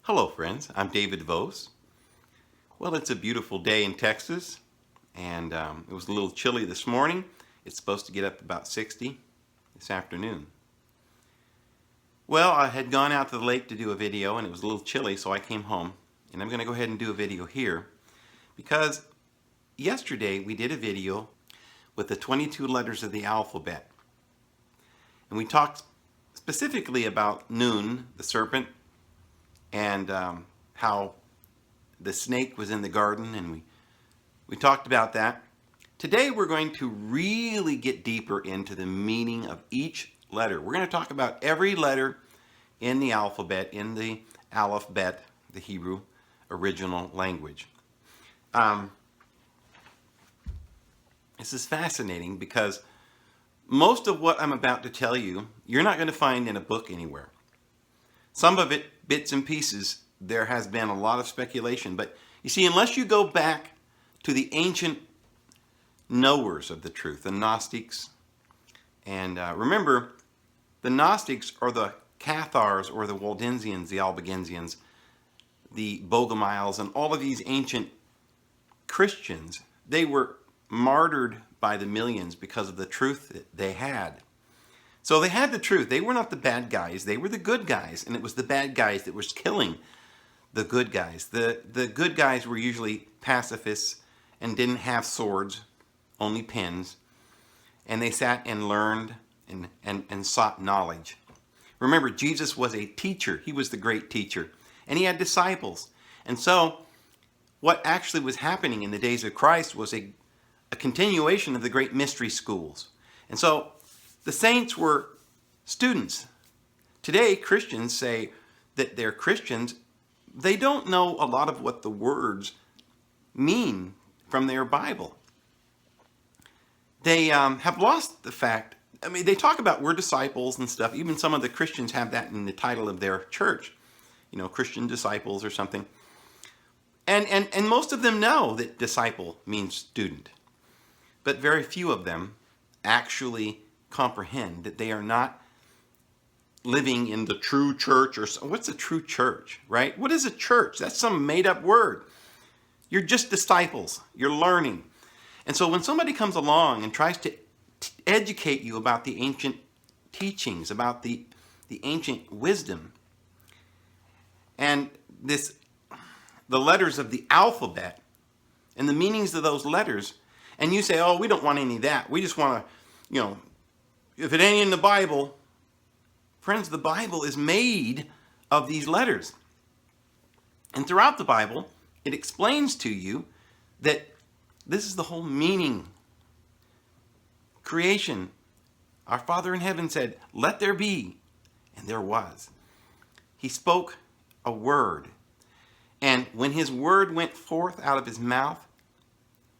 Hello friends, I'm David Vos. Well, it's a beautiful day in Texas, and it was a little chilly this morning. It's supposed to get up to about 60 this afternoon. Well, I had gone out to the lake to do a video and it was a little chilly, so I came home, and I'm going to go ahead and do a video here because yesterday we did a video with the 22 letters of the alphabet, and we talked specifically about Nun, the serpent, and how the snake was in the garden, and we talked about that. Today we're going to really get deeper into the meaning of each letter. We're going to talk about every letter in the alphabet, in the alphabet, the Hebrew original language. This is fascinating because most of what I'm about to tell you, you're not going to find in a book anywhere. Some of it, bits and pieces, there has been a lot of speculation. But you see, unless you go back to the ancient knowers of the truth, the Gnostics, and remember, the Gnostics are the Cathars or the Waldensians, the Albigensians, the Bogomiles, and all of these ancient Christians. They were martyred by the millions because of the truth that they had. So they had the truth. They were not the bad guys. They were the good guys. And it was the bad guys that was killing the good guys. The good guys were usually pacifists and didn't have swords, only pens. And they sat and learned and sought knowledge. Remember, Jesus was a teacher. He was the great teacher. And he had disciples. And so what actually was happening in the days of Christ was a continuation of the great mystery schools. And so the saints were students. Today, Christians say that they're Christians. They don't know a lot of what the words mean from their Bible. They have lost the fact. I mean, they talk about we're disciples and stuff. Even some of the Christians have that in the title of their church. You know, Christian disciples or something. And most of them know that disciple means student. But very few of them actually comprehend that they are not living in the true church. Or what's a true church, right? What is a church? That's some made-up word. You're just disciples. You're learning. And so when somebody comes along and tries to educate you about the ancient teachings, about the ancient wisdom, and the letters of the alphabet and the meanings of those letters, and you say, oh, we don't want any of that. We just want to, if it ain't in the Bible. Friends, the Bible is made of these letters. And throughout the Bible, it explains to you that this is the whole meaning. Creation. Our Father in heaven said, let there be. And there was. He spoke a word. And when his word went forth out of his mouth,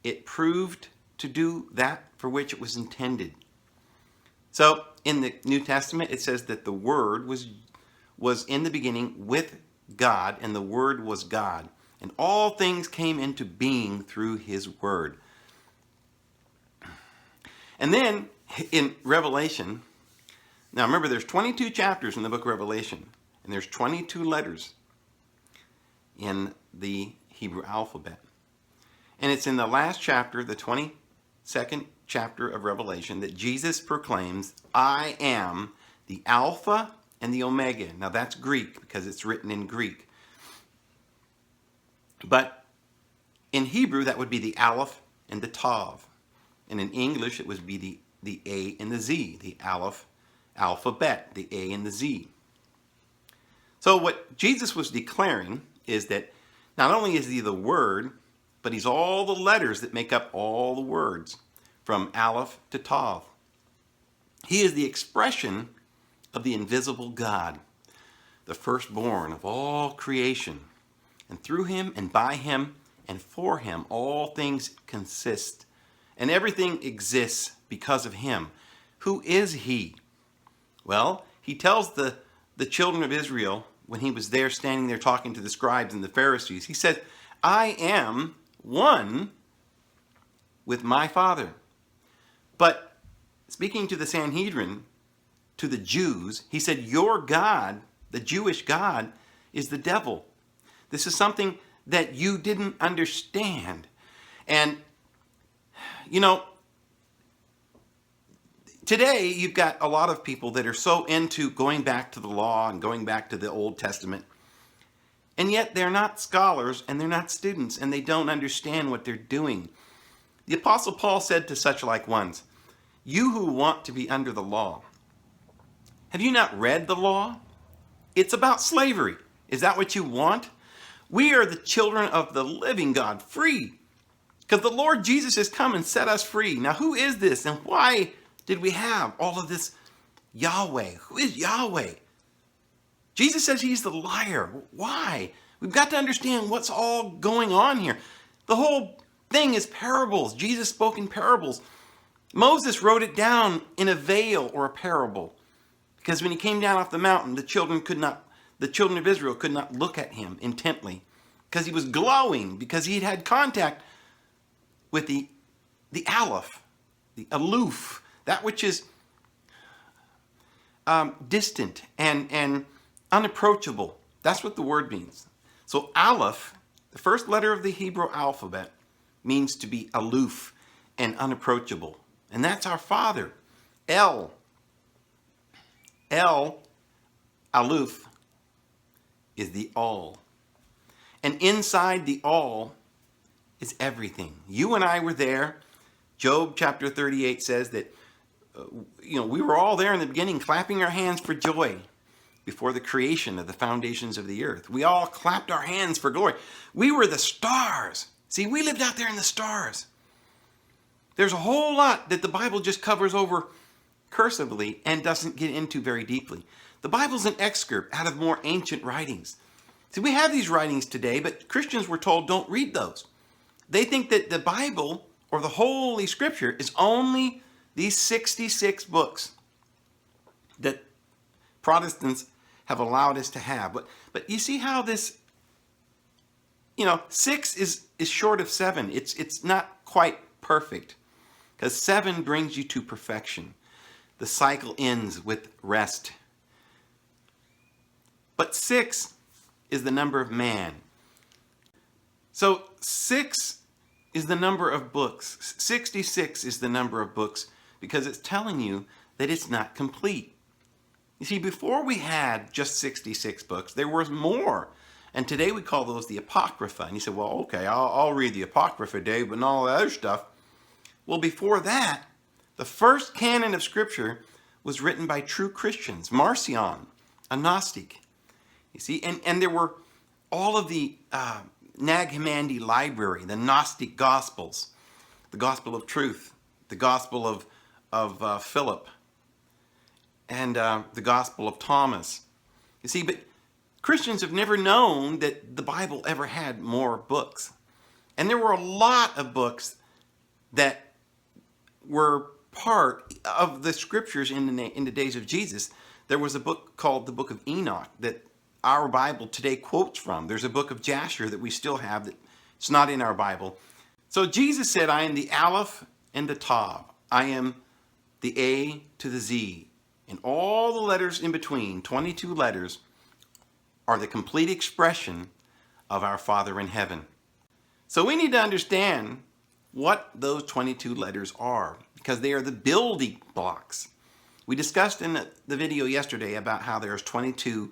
it proved to do that for which it was intended. So in the New Testament, it says that the Word was in the beginning with God, and the Word was God. And all things came into being through his Word. And then in Revelation, now remember there's 22 chapters in the book of Revelation, and there's 22 letters in the Hebrew alphabet. And it's in the last chapter, the 22nd chapter of Revelation, that Jesus proclaims, I am the Alpha and the Omega. Now that's Greek because it's written in Greek. But in Hebrew, that would be the Aleph and the Tav. And in English, it would be the A and the Z, the alphabet, the A and the Z. So what Jesus was declaring is that not only is he the Word, but he's all the letters that make up all the words, from Aleph to Tav. He is the expression of the invisible God, the firstborn of all creation. And through him and by him and for him, all things consist. And everything exists because of him. Who is he? Well, he tells the children of Israel, when he was there standing there talking to the scribes and the Pharisees, he said, I am one with my Father. But speaking to the Sanhedrin, to the Jews, he said, your God, the Jewish God, is the devil. This is something that you didn't understand. And, you know, today you've got a lot of people that are so into going back to the law and going back to the Old Testament. And yet they're not scholars and they're not students and they don't understand what they're doing. The Apostle Paul said to such like ones, "You who want to be under the law, have you not read the law? It's about slavery. Is that what you want? We are the children of the living God, free. Because the Lord Jesus has come and set us free." Now, who is this and why did we have all of this Yahweh? Who is Yahweh? Jesus says he's the liar. Why? We've got to understand what's all going on here. The whole thing is parables. Jesus spoke in parables. Moses wrote it down in a veil or a parable. Because when he came down off the mountain, the children of Israel could not look at him intently. Because he was glowing, because he'd had contact with the Aleph, the aloof, that which is distant and unapproachable. That's what the word means. So Aleph, the first letter of the Hebrew alphabet, means to be aloof and unapproachable. And that's our Father. El, aloof, is the all. And inside the all is everything. You and I were there. Job chapter 38 says that we were all there in the beginning clapping our hands for joy before the creation of the foundations of the earth. We all clapped our hands for glory. We were the stars. See, we lived out there in the stars. There's a whole lot that the Bible just covers over cursively and doesn't get into very deeply. The Bible's an excerpt out of more ancient writings. See, we have these writings today, but Christians were told don't read those. They think that the Bible or the Holy Scripture is only these 66 books that Protestants have allowed us to have. But you see how this, 6 is short of 7. It's not quite perfect because 7 brings you to perfection. The cycle ends with rest. But 6 is the number of man. So 6 is the number of books. 66 is the number of books because it's telling you that it's not complete. You see, before we had just 66 books, there was more. And today we call those the Apocrypha. And you say, well, okay, I'll read the Apocrypha, Dave, but not all the other stuff. Well, before that, the first canon of Scripture was written by true Christians. Marcion, a Gnostic. You see, and there were all of the Nag Hammadi library, the Gnostic Gospels, the Gospel of Truth, the Gospel of Philip, and the Gospel of Thomas. You see, but Christians have never known that the Bible ever had more books. And there were a lot of books that were part of the Scriptures in the days of Jesus. There was a book called the Book of Enoch that our Bible today quotes from. There's a book of Jasher that we still have that it's not in our Bible. So Jesus said, I am the Aleph and the Tav. I am the A to the Z. And all the letters in between, 22 letters, are the complete expression of our Father in heaven. So we need to understand what those 22 letters are because they are the building blocks. We discussed in the video yesterday about how there's 22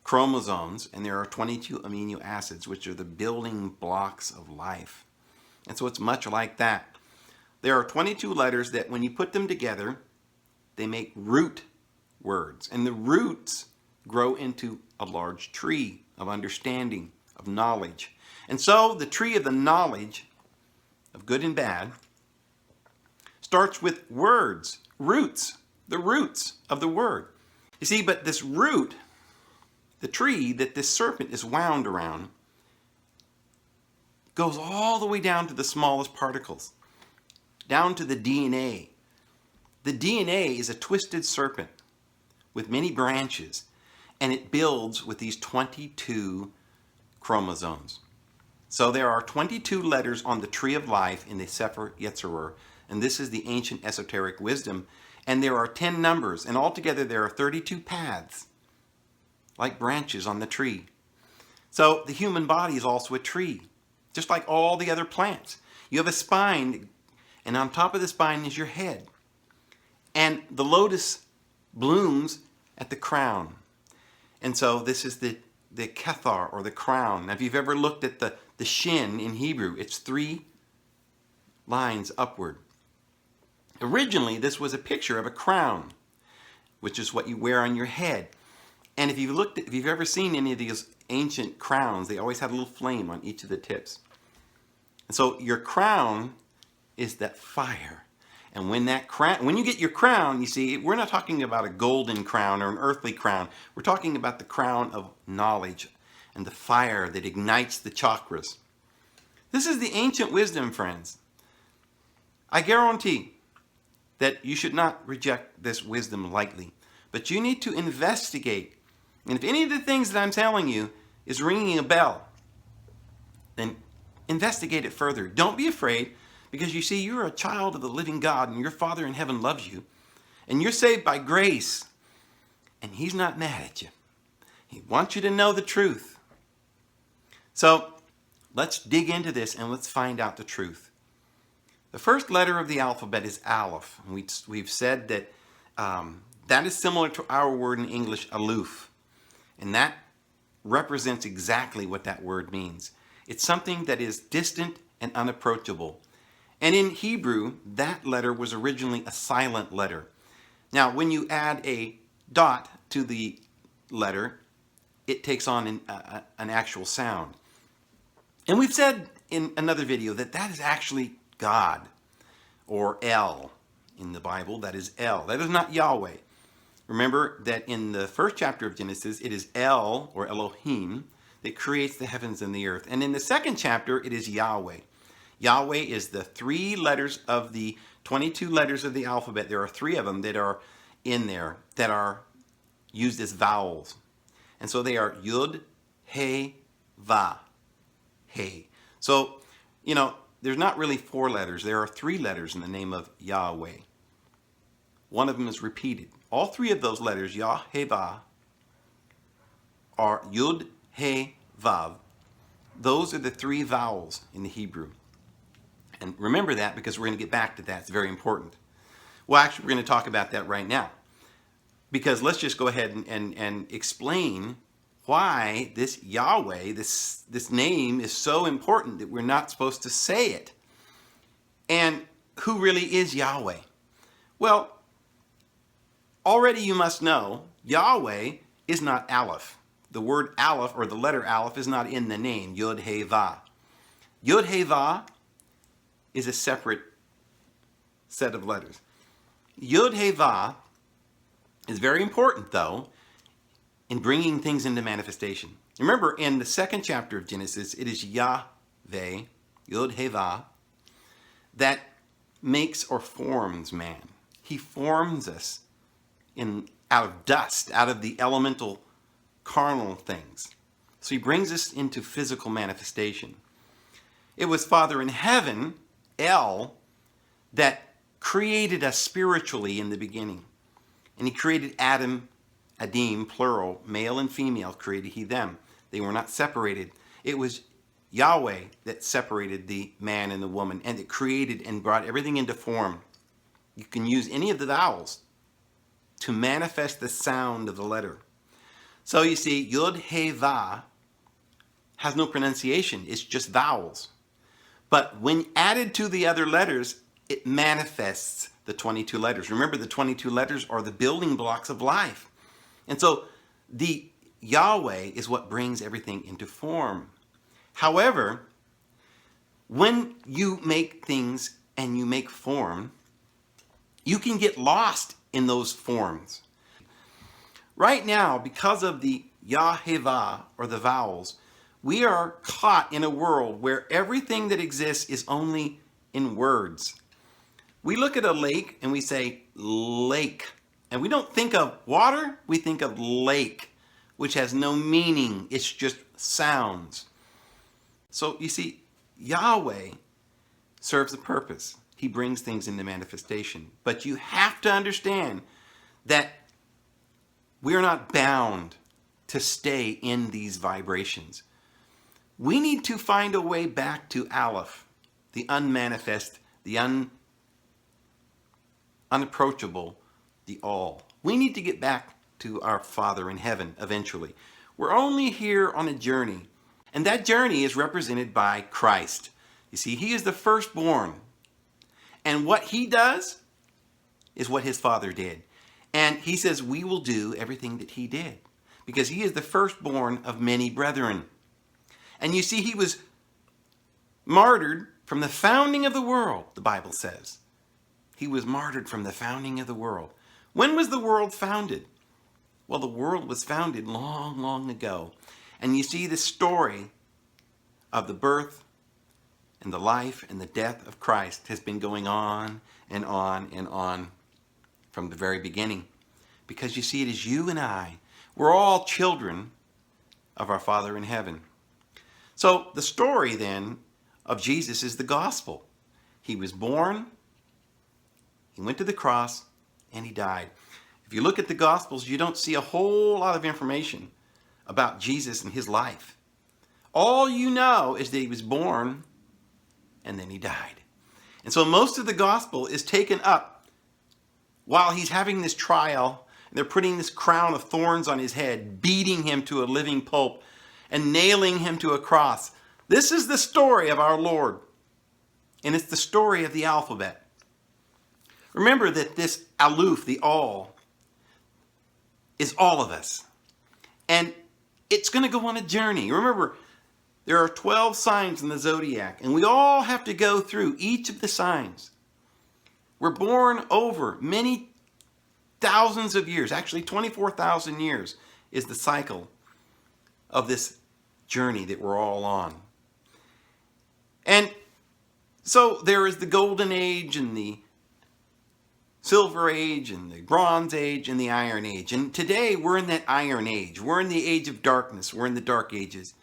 chromosomes and there are 22 amino acids, which are the building blocks of life. And so it's much like that. There are 22 letters that when you put them together, they make root words. And the roots grow into a large tree of understanding, of knowledge. And so the tree of the knowledge of good and bad starts with words, roots, the roots of the word. You see, but this root, the tree that this serpent is wound around, goes all the way down to the smallest particles, down to the DNA. The DNA is a twisted serpent with many branches, and it builds with these 22 chromosomes. So there are 22 letters on the tree of life in the Sefer Yetzirah, and this is the ancient esoteric wisdom, and there are 10 numbers, and altogether there are 32 paths, like branches on the tree. So the human body is also a tree, just like all the other plants. You have a spine, and on top of the spine is your head. And the lotus blooms at the crown. And so this is the kethar, or the crown. Now, if you've ever looked at the shin in Hebrew, it's 3 lines upward. Originally, this was a picture of a crown, which is what you wear on your head. And if you've ever seen any of these ancient crowns, they always had a little flame on each of the tips. And so your crown is that fire. And when you get your crown, you see, we're not talking about a golden crown or an earthly crown. We're talking about the crown of knowledge and the fire that ignites the chakras. This is the ancient wisdom, friends. I guarantee that you should not reject this wisdom lightly, but you need to investigate. And if any of the things that I'm telling you is ringing a bell, then investigate it further. Don't be afraid, because you see, you're a child of the living God, and your Father in heaven loves you, and you're saved by grace, and He's not mad at you. He wants you to know the truth. So let's dig into this and let's find out the truth. The first letter of the alphabet is Aleph. We've said that that is similar to our word in English, aloof. And that represents exactly what that word means. It's something that is distant and unapproachable. And in Hebrew, that letter was originally a silent letter. Now, when you add a dot to the letter, it takes on an actual sound. And we've said in another video that that is actually God, or El in the Bible. That is El. That is not Yahweh. Remember that in the first chapter of Genesis, it is El, or Elohim, that creates the heavens and the earth. And in the second chapter, it is Yahweh. Yahweh is the 3 letters of the 22 letters of the alphabet. There are 3 of them that are in there that are used as vowels. And so they are Yud, He, Va, He. So, there's not really 4 letters. There are 3 letters in the name of Yahweh. One of them is repeated. All 3 of those letters, Yah, He, Va, are Yud, He, Vav. Those are the 3 vowels in the Hebrew. And remember that, because we're going to get back to that. It's very important. Well, actually, we're going to talk about that right now. Because let's just go ahead and explain why this Yahweh, this name, is so important that we're not supposed to say it. And who really is Yahweh? Well, already you must know Yahweh is not Aleph. The word Aleph, or the letter Aleph, is not in the name, Yud, He, Va. Yud, He, Va is a separate set of letters. Yud, He, Va is very important, though, in bringing things into manifestation. Remember, in the second chapter of Genesis, it is Yahweh, Yud, He, Va, that makes or forms man. He forms us out of dust, out of the elemental carnal things. So He brings us into physical manifestation. It was Father in heaven, El, that created us spiritually in the beginning. And He created Adam, Adim, plural, male and female, created He them. They were not separated. It was Yahweh that separated the man and the woman, and it created and brought everything into form. You can use any of the vowels to manifest the sound of the letter. So you see, Yud, He, Va has no pronunciation. It's just vowels. But when added to the other letters, it manifests the 22 letters. Remember, the 22 letters are the building blocks of life. And so the Yahweh is what brings everything into form. However, when you make things and you make form, you can get lost in those forms. Right now, because of the Yahweh, or the vowels, we are caught in a world where everything that exists is only in words. We look at a lake and we say lake. And we don't think of water, we think of lake, which has no meaning. It's just sounds. So you see, Yahweh serves a purpose. He brings things into manifestation. But you have to understand that we are not bound to stay in these vibrations. We need to find a way back to Aleph, the unmanifest, the unapproachable, the all. We need to get back to our Father in heaven eventually. We're only here on a journey, and that journey is represented by Christ. You see, he is the firstborn, and what he does is what his Father did. And he says we will do everything that he did, because he is the firstborn of many brethren. And you see, he was martyred from the founding of the world, the Bible says. He was martyred from the founding of the world. When was the world founded? Well, the world was founded long, long ago. And you see, the story of the birth and the life and the death of Christ has been going on and on and on from the very beginning. Because you see, it is you and I. We're all children of our Father in heaven. So the story then of Jesus is the gospel. He was born, he went to the cross, and he died. If you look at the Gospels, you don't see a whole lot of information about Jesus and his life. All you know is that he was born and then he died. And so most of the Gospel is taken up while he's having this trial. They're putting this crown of thorns on his head, beating him to a living pulp, and nailing him to a cross. This is the story of our Lord. And it's the story of the alphabet. Remember that this Aleph, the all, is all of us. And it's going to go on a journey. Remember, there are 12 signs in the zodiac, and we all have to go through each of the signs. We're born over many thousands of years. Actually, 24,000 years is the cycle of this journey that we're all on. And so there is the golden age and the silver age and the bronze age and the iron age. And today we're in that iron age. We're in the age of darkness. We're in the dark ages.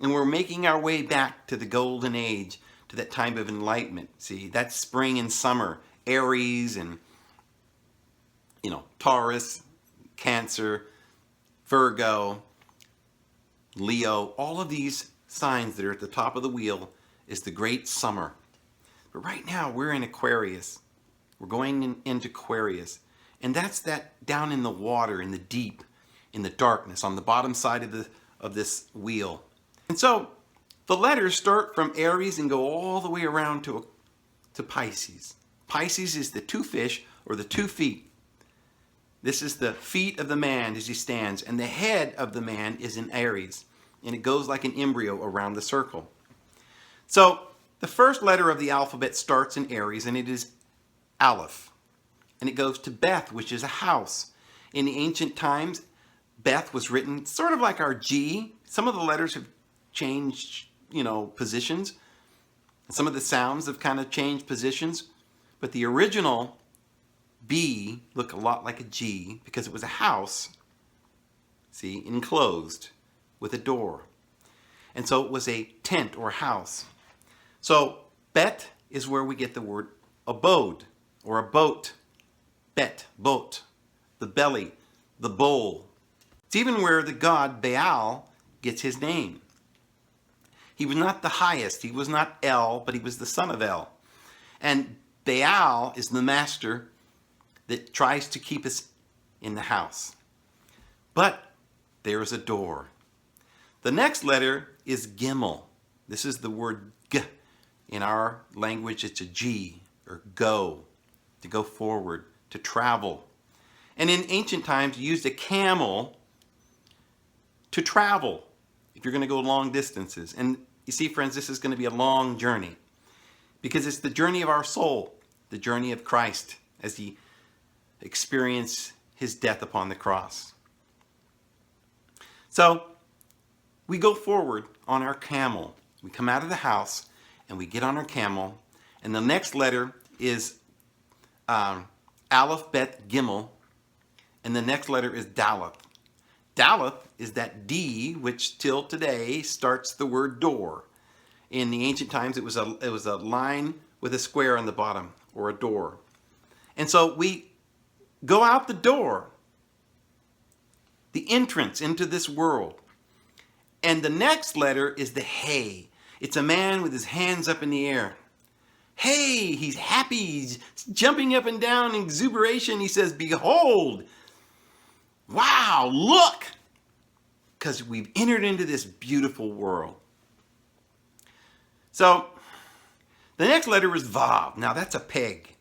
And we're making our way back to the golden age, to that time of enlightenment. See, that's spring and summer. Aries and, Taurus, Cancer, Virgo, Leo, all of these signs that are at the top of the wheel is the great summer. But right now we're in Aquarius. We're going into Aquarius. And that's that down in the water, in the deep, in the darkness, on the bottom side of this wheel. And so the letters start from Aries and go all the way around to Pisces. Pisces is the two fish, or the 2 feet. This is the feet of the man as he stands, and the head of the man is in Aries, and it goes like an embryo around the circle. So the first letter of the alphabet starts in Aries, and it is Aleph, and it goes to Beth, which is a house. In the ancient times, Beth was written sort of like our G. Some of the letters have changed, positions. Some of the sounds have kind of changed positions, but the original B looked a lot like a G because it was a house, see, enclosed with a door. And so it was a tent or house. So Bet is where we get the word abode or a boat. Bet, boat, the belly, the bowl. It's even where the god Baal gets his name. He was not the highest. He was not El, but he was the son of El. And Baal is the master that tries to keep us in the house. But there is a door. The next letter is Gimel. This is the word G. In our language, it's a G, or go, to go forward, to travel. And in ancient times, you used a camel to travel if you're going to go long distances. And you see, friends, this is going to be a long journey because it's the journey of our soul, the journey of Christ as he experienced his death upon the cross. So we go forward on our camel. We come out of the house and we get on our camel. And the next letter is Aleph, Bet, Gimel. And the next letter is Daleth. Daleth is that D, which till today starts the word door. In the ancient times, it was a line with a square on the bottom, or a door. And so we go out the door, the entrance into this world. And the next letter is the Hey. It's a man with his hands up in the air. Hey, he's happy. He's jumping up and down in exuberation. He says, behold, wow, look, because we've entered into this beautiful world. So the next letter is Vav. Now that's a peg.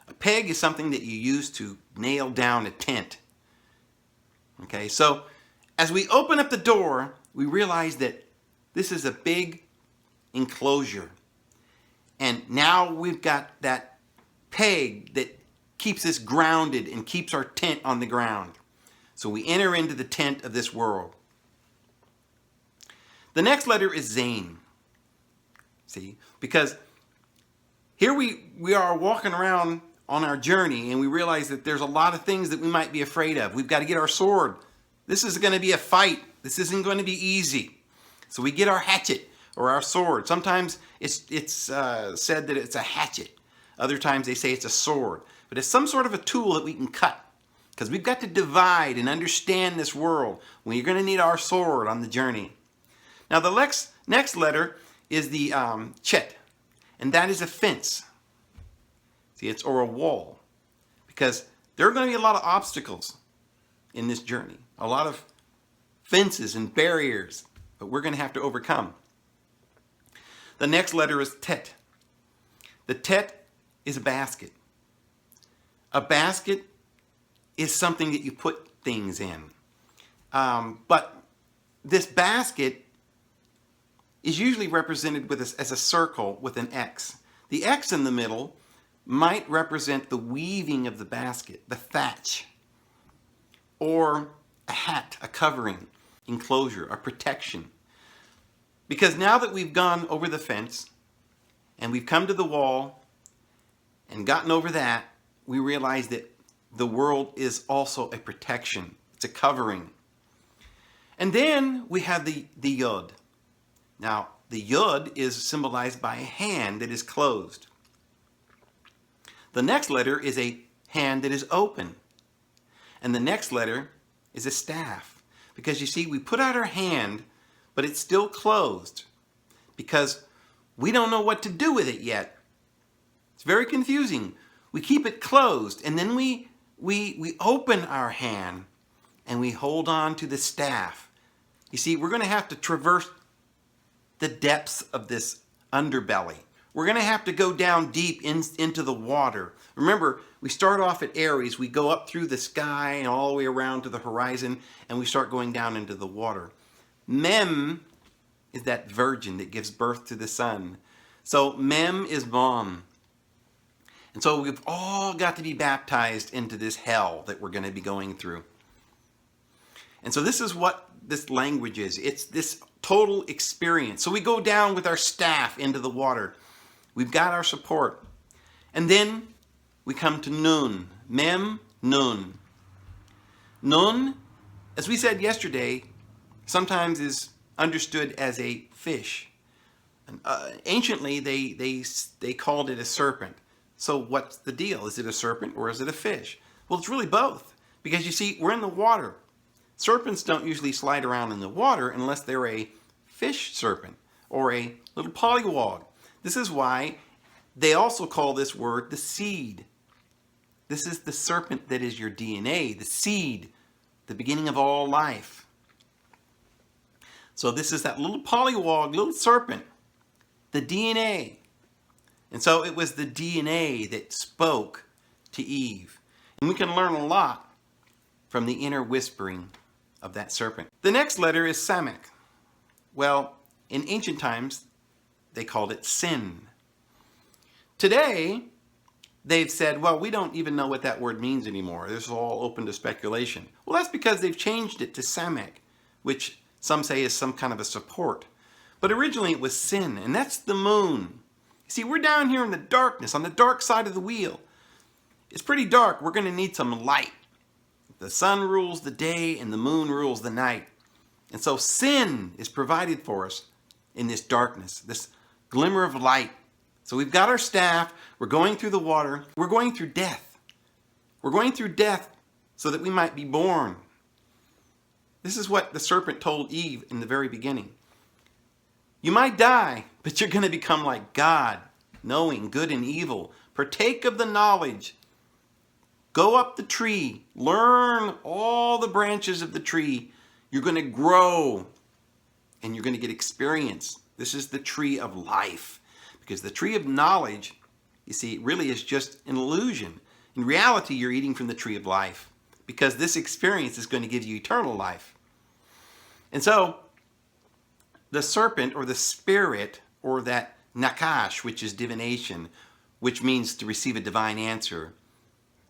A peg is something that you use to nail down a tent. Okay, so as we open up the door, we realize that this is a big enclosure. And now we've got that peg that keeps us grounded and keeps our tent on the ground. So we enter into the tent of this world. The next letter is Zain. See, because here we are walking around on our journey and we realize that there's a lot of things that we might be afraid of. We've got to get our sword. This is going to be a fight. This isn't going to be easy. So we get our hatchet or our sword. Sometimes it's said that it's a hatchet. Other times they say it's a sword. But it's some sort of a tool that we can cut. Because we've got to divide and understand this world. We're going to need our sword on the journey. Now the next letter is the Chet. And that is a fence. See, it's or a wall. Because there are going to be a lot of obstacles in this journey. A lot of fences and barriers. But we're going to have to overcome. The next letter is Tet. The Tet is a basket. A basket is something that you put things in. But this basket is usually represented with as a circle with an X. The X in the middle might represent the weaving of the basket, the thatch, or a hat, a covering, enclosure, a protection. Because now that we've gone over the fence and we've come to the wall and gotten over that, we realize that the world is also a protection. It's a covering. And then we have the Yod. Now, the Yod is symbolized by a hand that is closed. The next letter is a hand that is open. And the next letter is a staff. Because you see, we put out our hand, but it's still closed because we don't know what to do with it yet. It's very confusing. We keep it closed and then we open our hand and we hold on to the staff. You see, we're going to have to traverse the depths of this underbelly. We're going to have to go down deep into the water. Remember, we start off at Aries. We go up through the sky and all the way around to the horizon and we start going down into the water. Mem is that virgin that gives birth to the sun. So Mem is Mom. And so we've all got to be baptized into this hell that we're going to be going through. And so this is what this language is. It's this total experience. So we go down with our staff into the water. We've got our support. And then we come to Nun. Mem, Nun. Nun, as we said yesterday, sometimes is understood as a fish. Anciently, they called it a serpent. So what's the deal? Is it a serpent or is it a fish? Well, it's really both. Because you see, we're in the water. Serpents don't usually slide around in the water unless they're a fish serpent or a little pollywog. This is why they also call this word the seed. This is the serpent that is your DNA, the seed, the beginning of all life. So this is that little pollywog, little serpent, the DNA. And so it was the DNA that spoke to Eve. And we can learn a lot from the inner whispering of that serpent. The next letter is Samek. Well, in ancient times, they called it sin. Today, they've said, well, we don't even know what that word means anymore. This is all open to speculation. Well, that's because they've changed it to Samek, which some say is some kind of a support. But originally it was sin, and that's the moon. You see, we're down here in the darkness, on the dark side of the wheel. It's pretty dark. We're going to need some light. The sun rules the day and the moon rules the night. And so sin is provided for us in this darkness, this glimmer of light. So we've got our staff. We're going through the water. We're going through death. We're going through death so that we might be born. This is what the serpent told Eve in the very beginning. You might die, but you're going to become like God, knowing good and evil. Partake of the knowledge. Go up the tree. Learn all the branches of the tree. You're going to grow, and you're going to get experience. This is the tree of life. Because the tree of knowledge, you see, it really is just an illusion. In reality, you're eating from the tree of life. Because this experience is going to give you eternal life. And so, the serpent, or the spirit, or that nakash, which is divination, which means to receive a divine answer,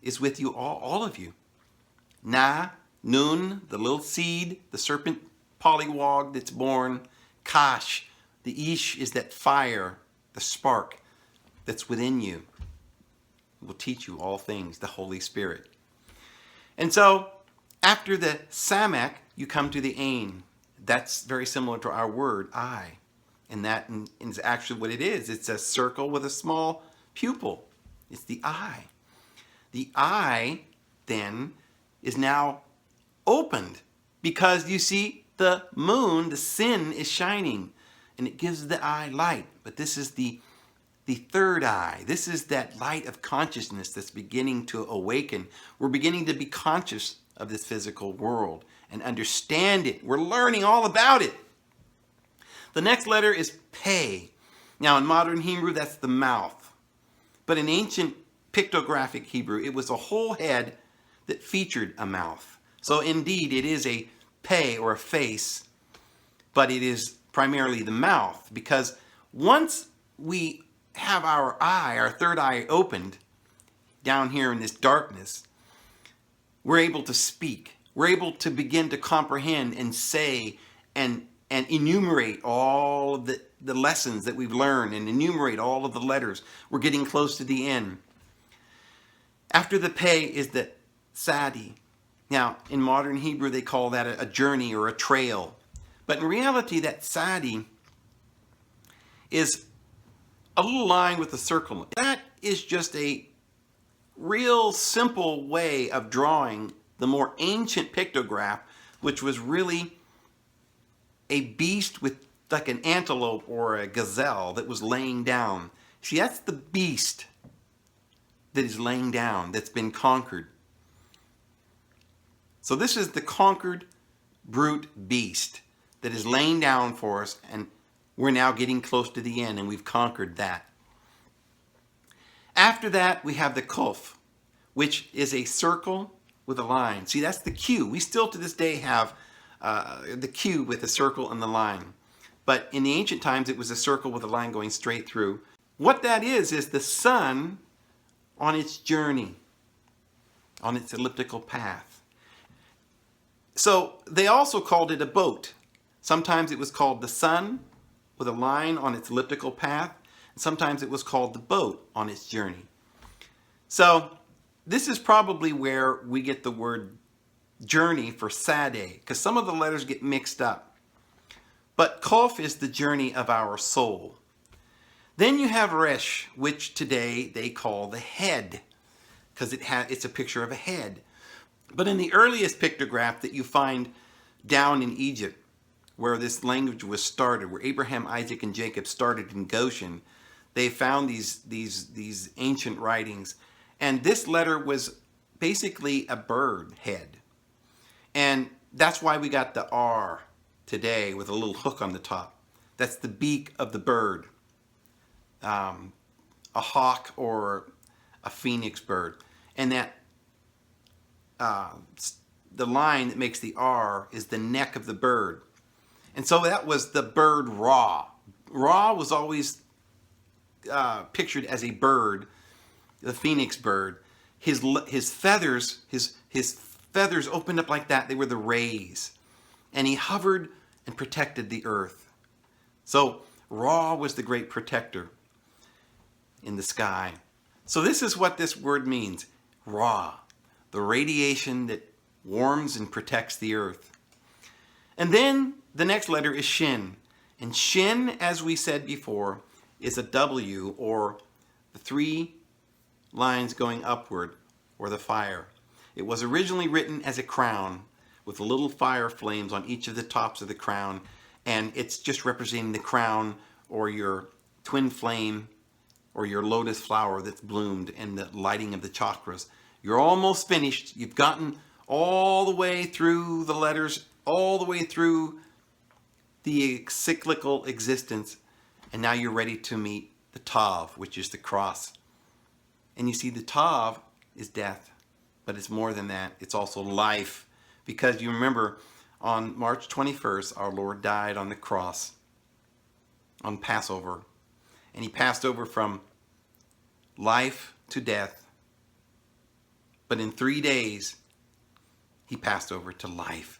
is with you, all of you. Na, nun, the little seed, the serpent pollywog that's born. Kash, the ish is that fire, the spark that's within you. It will teach you all things, the Holy Spirit. And so, after the samak, you come to the ain. That's very similar to our word, eye. And that is actually what it is. It's a circle with a small pupil. It's the eye. The eye, then, is now opened because you see the moon, the sin, is shining. And it gives the eye light. But this is the third eye. This is that light of consciousness that's beginning to awaken. We're beginning to be conscious of this physical world and understand it. We're learning all about it. The next letter is Pei. Now, in modern Hebrew, that's the mouth. But in ancient pictographic Hebrew, it was a whole head that featured a mouth. So indeed, it is a Pei, or a face, but it is primarily the mouth. Because once we have our eye, our third eye opened, down here in this darkness, we're able to speak. We're able to begin to comprehend and say and enumerate all of the lessons that we've learned and enumerate all of the letters. We're getting close to the end. After the Pei is the Sadi. Now, in modern Hebrew, they call that a journey or a trail. But in reality, that Sadi is a little line with a circle. That is just a real simple way of drawing the more ancient pictograph, which was really a beast with like an antelope or a gazelle that was laying down. See, that's the beast that is laying down, that's been conquered. So this is the conquered brute beast that is laying down for us, and we're now getting close to the end, and we've conquered that. After that, we have the Kuf, which is a circle with a line. See, that's the Q. We still to this day have the Q with a circle and the line. But in the ancient times, it was a circle with a line going straight through. What that is the sun on its journey, on its elliptical path. So they also called it a boat. Sometimes it was called the sun with a line on its elliptical path. And sometimes it was called the boat on its journey. So this is probably where we get the word journey for Sade, because some of the letters get mixed up. But Kof is the journey of our soul. Then you have Resh, which today they call the head, because it's a picture of a head. But in the earliest pictograph that you find down in Egypt, where this language was started, where Abraham, Isaac, and Jacob started in Goshen, they found these ancient writings. And this letter was basically a bird head. And that's why we got the R today with a little hook on the top. That's the beak of the bird. A hawk or a phoenix bird. And that the line that makes the R is the neck of the bird. And so that was the bird Ra. Ra was always pictured as a bird, the phoenix bird. His feathers opened up like that. They were the rays. And he hovered and protected the earth. So Ra was the great protector in the sky. So this is what this word means. Ra, the radiation that warms and protects the earth. And then the next letter is Shin. And Shin, as we said before, is a W, or the three lines going upward, or the fire. It was originally written as a crown, with little fire flames on each of the tops of the crown. And it's just representing the crown or your twin flame or your lotus flower that's bloomed and the lighting of the chakras. You're almost finished. You've gotten all the way through the letters, all the way through the cyclical existence. And now you're ready to meet the Tav, which is the cross. And you see, the Tav is death, but it's more than that. It's also life. Because you remember, on March 21st, our Lord died on the cross on Passover. And he passed over from life to death. But in 3 days, he passed over to life.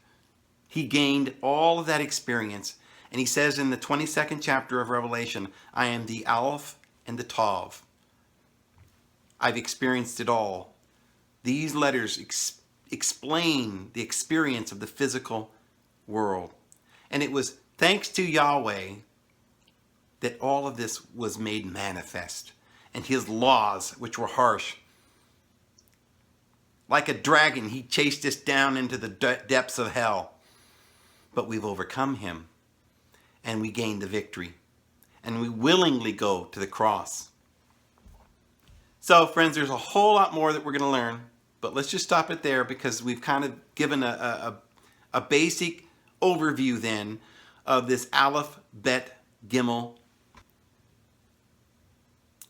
He gained all of that experience. And he says in the 22nd chapter of Revelation, I am the Aleph and the Tav. I've experienced it all. These letters explain the experience of the physical world. And it was thanks to Yahweh that all of this was made manifest. And his laws, which were harsh. Like a dragon, he chased us down into the depths of hell. But we've overcome him. And we gained the victory. And we willingly go to the cross. So, friends, there's a whole lot more that we're going to learn. But let's just stop it there because we've kind of given a basic overview then of this Aleph, Bet, Gimel.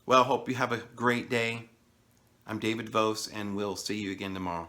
Well, hope you have a great day. I'm David Vos, and we'll see you again tomorrow.